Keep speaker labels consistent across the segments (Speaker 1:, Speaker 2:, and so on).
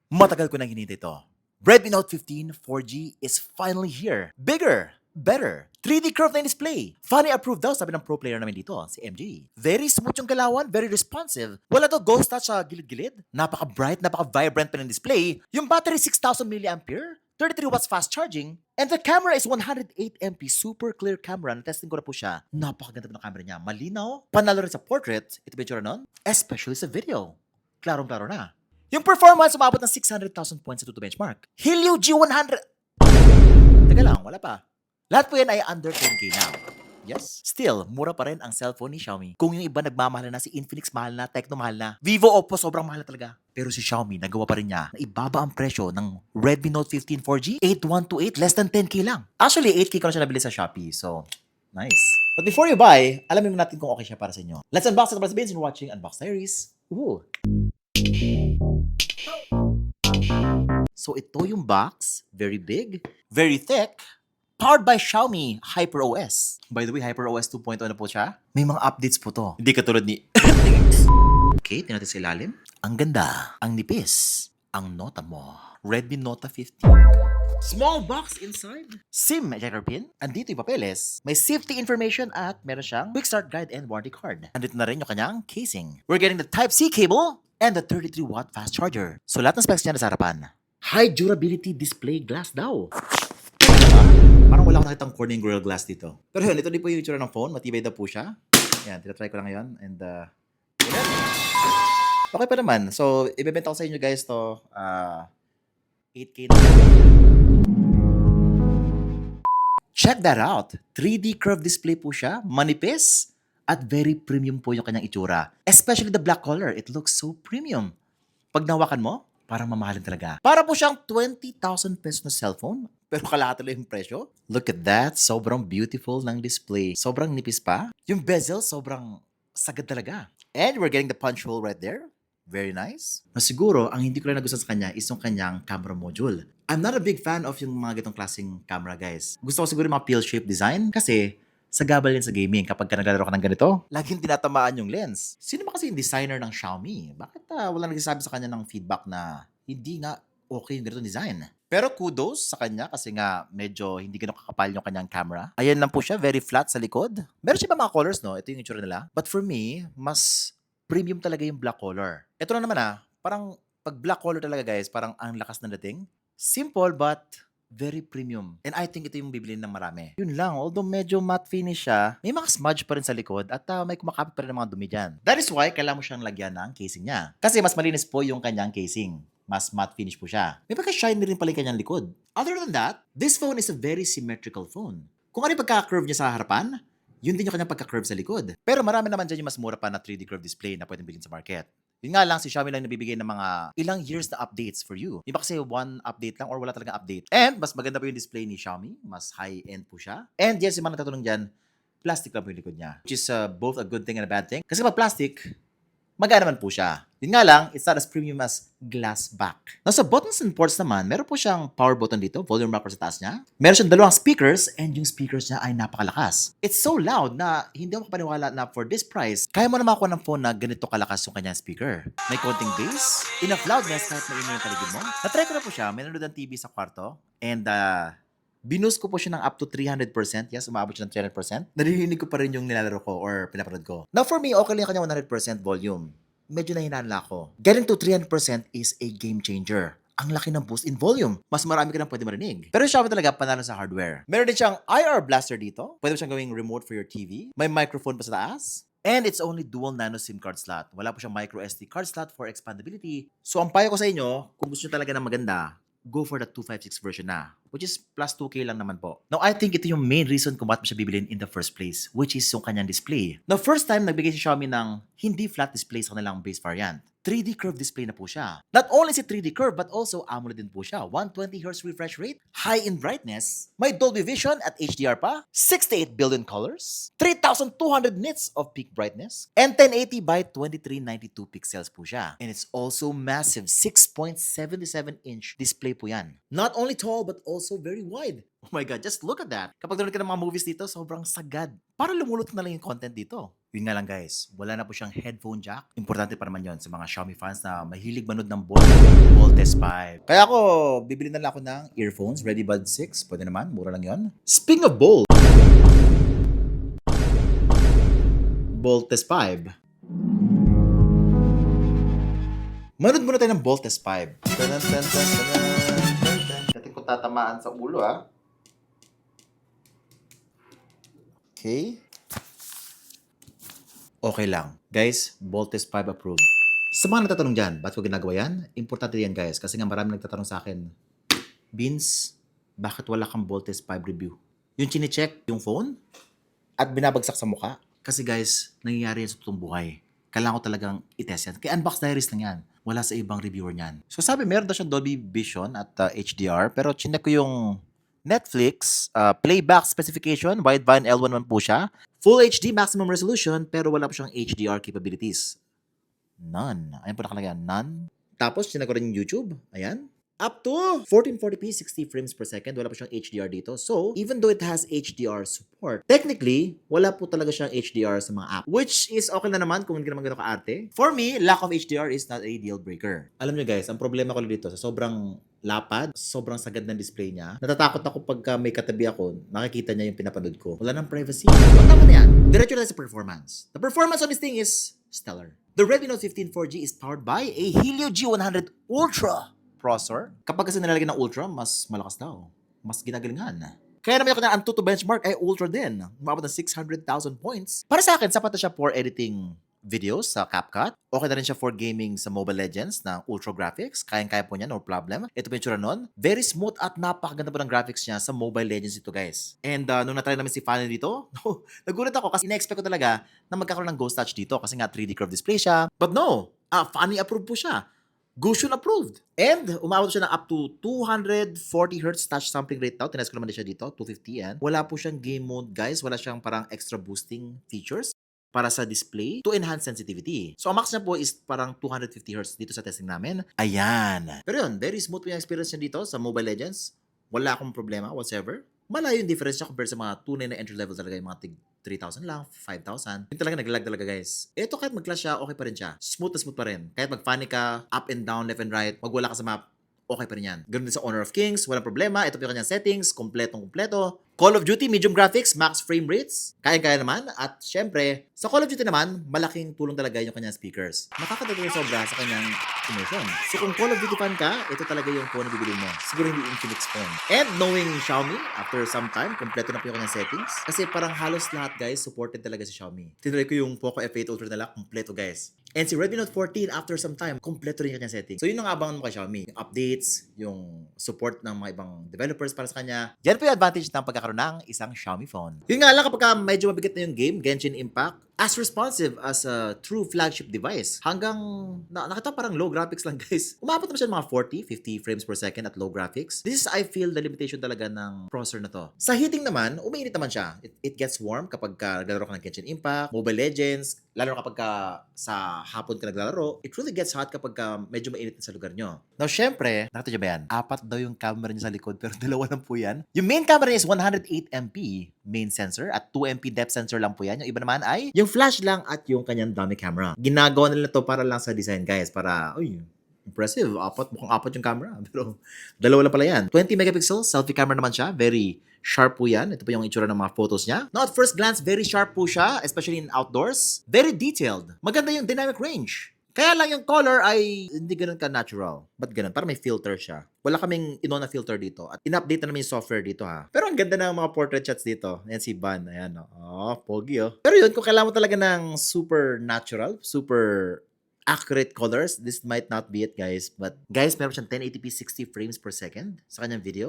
Speaker 1: Matagal ko nang hinihintay ito. Redmi Note 15 4G is finally here. Bigger, better, 3D curve na yung display. Funny approved daw, sabi ng pro player namin dito, si MG. Very smooth yung galawan, very responsive. Wala to ghost touch sa gilid-gilid. Napaka-bright, napaka-vibrant pa ng display. Yung battery 6,000 mAh, 33 watts fast charging, and the camera is 108 MP super clear camera. Na-testing ko na po siya. Napakaganda ng camera niya. Malinaw, panalo rin sa portrait. Ito ba yung tsura nun? Especially sa video. Klarong-klaro na. Yung performance umabot ng 600,000 points sa Tutu Benchmark. Helio G100... Teka lang, wala pa. Lahat po yan ay under 10K na. Yes. Still, mura pa rin ang cellphone ni Xiaomi. Kung yung iba nagmamahal na, si Infinix mahal na, Tecno mahal na, Vivo, Oppo sobrang mahal na talaga. Pero si Xiaomi, nagawa pa rin niya na ibaba ang presyo ng Redmi Note 15 4G, 8128, less than 10K lang. Actually, 8K ko na siya nabili sa Shopee, so nice. But before you buy, alamin mo natin kung okay siya para sa inyo. Let's unbox it. Sabihin you're watching Unbox Diaries. Ooh. So ito yung box, very big, very thick, powered by Xiaomi HyperOS. By the way, HyperOS 2.0 na po siya. May mga updates po to. Hindi katulad ni... Okay, tingnan natin sa ilalim. Ang ganda, ang nipis, ang nota mo. Redmi Nota 15. Small box inside. SIM ejector pin. Andito yung papeles. May safety information at meron siyang quick start guide and warranty card. Andito na rin yung kanyang casing. We're getting the Type-C cable and the 33-watt fast charger. So lahat ng specs niya nasa harapan. High durability display glass daw. Diba? Parang wala akong nakitang Corning Gorilla Glass dito. Pero yun, ito din po yung itsura ng phone. Matibay daw po siya. Yan, tinatry ko lang ngayon. And, okay pa naman. So, ibebenta ko sa inyo guys to 8K na. Check that out. 3D curved display po siya. Manipis. At very premium po yung kanyang itsura. Especially the black color. It looks so premium. Pag nawakan mo, parang mamahalin talaga. Para po siyang 20,000 pesos na cellphone, pero kalahati lang yung presyo. Look at that. Sobrang beautiful ng display. Sobrang nipis pa. Yung bezel, sobrang sagad talaga. And we're getting the punch hole right there. Very nice. Na siguro, ang hindi ko lang nagustuhan sa kanya is yung kanyang camera module. I'm not a big fan of yung mga ganitong klaseng camera, guys. Gusto ko siguro yung mga pill-shaped design kasi sagabal yan sa gaming kapag ka naglalaro ka ng ganito. Laging tinatamaan yung lens. Sino ba kasi yung designer ng Xiaomi? Bakit wala nagsasabi sa kanya ng feedback na hindi nga okay yung ganitong design? Pero kudos sa kanya kasi nga medyo hindi ganun kakapal yung kanyang camera. Ayan lang po siya, very flat sa likod. Meron siya ba mga colors, no? Ito yung itsura nila. But for me, mas premium talaga yung black color. Ito na naman parang pag black color talaga guys, parang ang lakas ng dating. Simple but very premium. And I think ito yung bibilin ng marami. Yun lang, although medyo matte finish siya, may mga smudge pa rin sa likod at may kumakapit pa rin ng mga dumi dyan. That is why kailangan mo siyang lagyan ng casing niya. Kasi mas malinis po yung kanyang casing. Mas matte finish po siya. May pagka-shiny rin pala yung kanyang likod. Other than that, this phone is a very symmetrical phone. Kung ano yung pagka-curve niya sa harapan, yun din yung kanyang pagka-curve sa likod. Pero marami naman dyan yung mas mura pa na 3D curve display na pwedeng bilhin sa market. Yun nga lang, si Xiaomi lang nabibigay ng mga ilang years na updates for you. Di ba kasi one update lang or wala talagang update. And mas maganda pa yung display ni Xiaomi. Mas high-end po siya. And yes, yung mga nagtatanong dyan, plastic lang po yung likod niya. Which is both a good thing and a bad thing. Kasi pag plastic, maganda naman po siya. Yun nga lang, it's not as premium as glass back. Now, sa buttons and ports naman, meron po siyang power button dito, volume rocker sa taas niya. Meron siyang dalawang speakers, and yung speakers niya ay napakalakas. It's so loud na hindi ako makapaniwala na for this price, kaya mo na makakuha ng phone na ganito kalakas yung kanyang speaker. May konting bass, enough loudness kahit maingay yung paligid mo. Na-try ko na po siya, may nanonood ng TV sa kwarto, and binoost ko po siya ng up to 300%. Yes, umabot siya ng 300%. Naririnig ko pa rin yung nilalaro ko or pinapanood ko. Now for me, okay lang yung kanya 100% volume. Medyo nahinaan lang ako. Getting to 300% is a game changer. Ang laki ng boost in volume. Mas marami ka nang pwede marinig. Pero Xiaomi talaga panalo sa hardware. Meron din siyang IR blaster dito. Pwede mo siyang gawing remote for your TV. May microphone pa sa taas. And it's only dual nano SIM card slot. Wala po siyang micro SD card slot for expandability. So ang payo ko sa inyo, kung gusto nyo talaga ng maganda, go for the 256 version na, which is plus 2K lang naman po. Now, I think ito yung main reason kung bakit mo siya bibilin in the first place, which is yung kanyang display. Now, first time nagbigay si Xiaomi ng hindi flat display sa kanilang base variant. 3D curve display na po siya. Not only si 3D curve, but also AMOLED din po siya. 120Hz refresh rate, high in brightness, may Dolby Vision at HDR pa, 68 billion colors, 3,200 nits of peak brightness, and 1080 by 2392 pixels po siya. And it's also massive, 6.77-inch display po yan. Not only tall, but also very wide. Oh my God, just look at that. Kapag nanonood ka ng mga movies dito, sobrang sagad. Para lumulot na lang yung content dito. Yun nga lang guys, wala na po siyang headphone jack. Importante pa naman yon sa mga Xiaomi fans na mahilig manood ng Voltes 5. Kaya ako, bibili na lang ako ng earphones, Ready Bud 6. Pwede naman, mura lang yon. Speaking of Voltes 5. Manood muna tayo ng Voltes 5. Tanan, tan, tan, tanan. Natin ko tatamaan sa ulo ha. Okay. Okay lang. Guys, Voltes 5 approved. Sa mga nagtatanong dyan, ba't ko ginagawa yan? Importante yan guys, kasi nga marami nagtatanong sa akin, Beans, bakit wala kang Voltes 5 review? Yung chine-check yung phone at binabagsak sa mukha. Kasi guys, nangyayari yan sa totoong buhay. Kailangan ko talagang itest yan. Kaya Unbox Diaries lang yan. Wala sa ibang reviewer niyan. So sabi, meron daw siyang Dolby Vision at HDR, pero chinek ko yung Netflix, playback specification, wideband L11 po siya. Full HD maximum resolution, pero wala po siyang HDR capabilities. None. Ayan po nakalagay, none. Tapos, chinek ko rin yung YouTube. Ayan. Up to 1440p, 60 frames per second. Wala pa siyang HDR dito. So, even though it has HDR support, technically, wala po talaga siyang HDR sa mga app. Which is okay na naman kung hindi naman gano'n ka-arte. For me, lack of HDR is not a deal breaker. Alam niyo guys, ang problema ko dito sa sobrang lapad, sobrang sagad ng display niya. Natatakot ako pagka may katabi ako, nakikita niya yung pinapanood ko. Wala nang privacy. But naman yan. Diretso na sa performance. The performance of this thing is stellar. The Redmi Note 15 4G is powered by a Helio G100 Ultra processor. Kapag kasi nilalagay ng Ultra, mas malakas daw. Mas ginagalingan. Kaya naman yung kanyang Antutu benchmark ay Ultra din. Umabot ng 600,000 points. Para sa akin, sapat na siya for editing videos sa CapCut. Okay na rin siya for gaming sa Mobile Legends na Ultra Graphics. Kayang-kaya po niya, no problem. Ito po yung tsura nun. Very smooth at napakaganda po ng graphics niya sa Mobile Legends ito, guys. And nung natry namin si Fanny dito, nagulat ako kasi ina-expect ko talaga na magkakaroon ng Ghost Touch dito kasi nga 3D curved display siya. But no, Fanny approved po siya. Gushun approved. And umabot siya ng up to 240Hz touch sampling rate daw. Tinest ko naman din siya dito, 250 yan. Wala po siyang game mode, guys. Wala siyang parang extra boosting features para sa display to enhance sensitivity. So, ang max niya po is parang 250Hz dito sa testing namin. Ayan. Pero yun, very smooth po yung experience niya dito sa Mobile Legends. Wala akong problema whatsoever. Malayo yung difference niya compared sa mga tunay na entry level talaga, yung mga 3,000 lang, 5,000. Yung talaga naglag talaga guys. Ito kahit mag-clash siya, okay pa rin siya. Smooth na smooth pa rin. Kahit mag-funny ka, up and down, left and right, wag wala ka sa map, okay pa rin yan. Ganun din sa Honor of Kings, walang problema. Ito po yung kanyang settings, kompletong-kompleto. Call of Duty, medium graphics, max frame rates. Kaya-kaya naman. At syempre, sa Call of Duty naman, malaking tulong talaga yung kanyang speakers. Nakakadagdag sobra sa kanyang immersion. So kung Call of Duty fan ka, ito talaga yung phone na bibilin mo. Siguro hindi Infinix phone. And knowing Xiaomi, after some time, kompleto na po yung kanyang settings. Kasi parang halos lahat guys, supported talaga si Xiaomi. Tinry ko yung Poco F8 Ultra nila, kompleto guys. And si Redmi Note 14, after some time, kompleto rin yung kanyang settings. So yun ang abangan mo kay Xiaomi. Yung updates, yung support ng mga ibang developers para sa kanya. Yan po yung advantage ng pagkakaroon ng isang Xiaomi phone. Yun nga lang kapag medyo mabigat na yung game, Genshin Impact, as responsive as a true flagship device. Hanggang, nakita parang low graphics lang guys. Umabot naman siya ng mga 40, 50 frames per second at low graphics. This is, I feel, the limitation talaga ng processor na to. Sa heating naman, umiinit naman siya. It gets warm kapag naglalaro ka ng Genshin Impact, Mobile Legends, lalo na kapag sa hapon ka naglalaro, it really gets hot kapag medyo mainit na sa lugar nyo. Now, syempre, nakita nyo ba yan? 4 daw yung camera niya sa likod, pero 2 lang po yan. Yung main camera niya is 108MP main sensor at 2MP depth sensor lang po yan. Yung iba naman ay yung flash lang at yung kanyang dummy camera. Ginagawa nila to para lang sa design, guys. Para, impressive. Mukhang 4 yung camera. Pero 2 lang pala yan. 20 megapixel selfie camera naman siya. Very sharp po yan. Ito po yung itsura ng mga photos niya. Now, at first glance, very sharp po siya, especially in outdoors. Very detailed. Maganda yung dynamic range. Kaya lang yung color ay hindi ganun ka-natural. Ba't ganun? Parang may filter siya. Wala kaming na filter dito. At in-update na namin yung software dito ha. Pero ang ganda ng mga portrait shots dito. Ayan si Ban. Ayan o. Oh, pogi oh. Pero yun, kung kailangan mo talaga ng super natural, super accurate colors, this might not be it guys. But guys, meron siyang 1080p 60 frames per second sa kanyang video.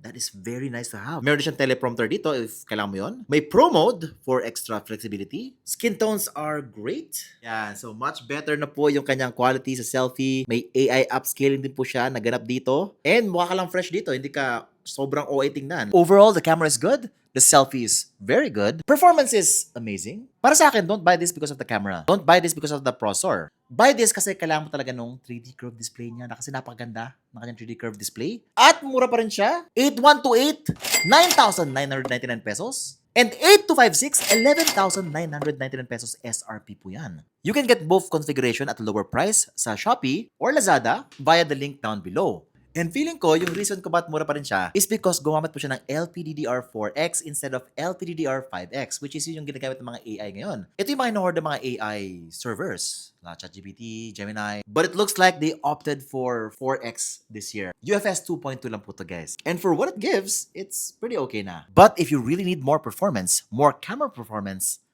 Speaker 1: That is very nice to have. Meron siyang teleprompter dito if kailangan mo yun. May Pro Mode for extra flexibility. Skin tones are great. Yeah, so much better na po yung kanyang quality sa selfie. May AI upscaling din po siya naganap dito. And mukha ka lang fresh dito. Hindi ka sobrang OA tingnan. Overall, the camera is good. The selfie is very good. Performance is amazing. Para sa akin, don't buy this because of the camera. Don't buy this because of the processor. Buy this kasi kailangan mo talaga nung 3D curve display niya na kasi napakaganda ng kanyang 3D curve display. At mura pa rin siya. 8128, 9,999 pesos. And 8256, 11,999 pesos SRP po yan. You can get both configuration at a lower price sa Shopee or Lazada via the link down below. And feeling ko, yung reason ko ba't mura pa rin siya is because gumamit po siya ng LPDDR4X instead of LPDDR5X, which is yung ginagamit ng mga AI ngayon. Ito yung mga in-order ng mga AI servers, ChatGPT, Gemini. But it looks like they opted for 4X this year. UFS 2.2 lang po to, guys. And for what it gives, it's pretty okay na. But if you really need more performance, more camera performance,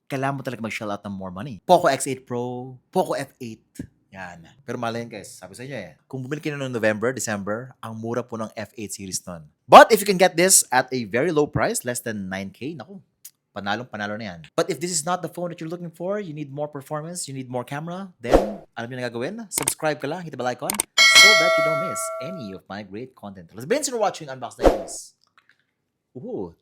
Speaker 1: kailangan mo talaga mag-shell out ng more money. Poco X8 Pro, Poco F8, yan. Pero malayan guys, sabi sa inyo kung bumili kayo noong November, December, ang mura po ng F8 series nun. But if you can get this at a very low price, less than 9K, naku, panalo na yan. But if this is not the phone that you're looking for, you need more performance, you need more camera, then, alam niyo na gagawin? Subscribe ka lang, hit the bell icon, so that you don't miss any of my great content. Let's begin watching Unbox Dailies. Ooh.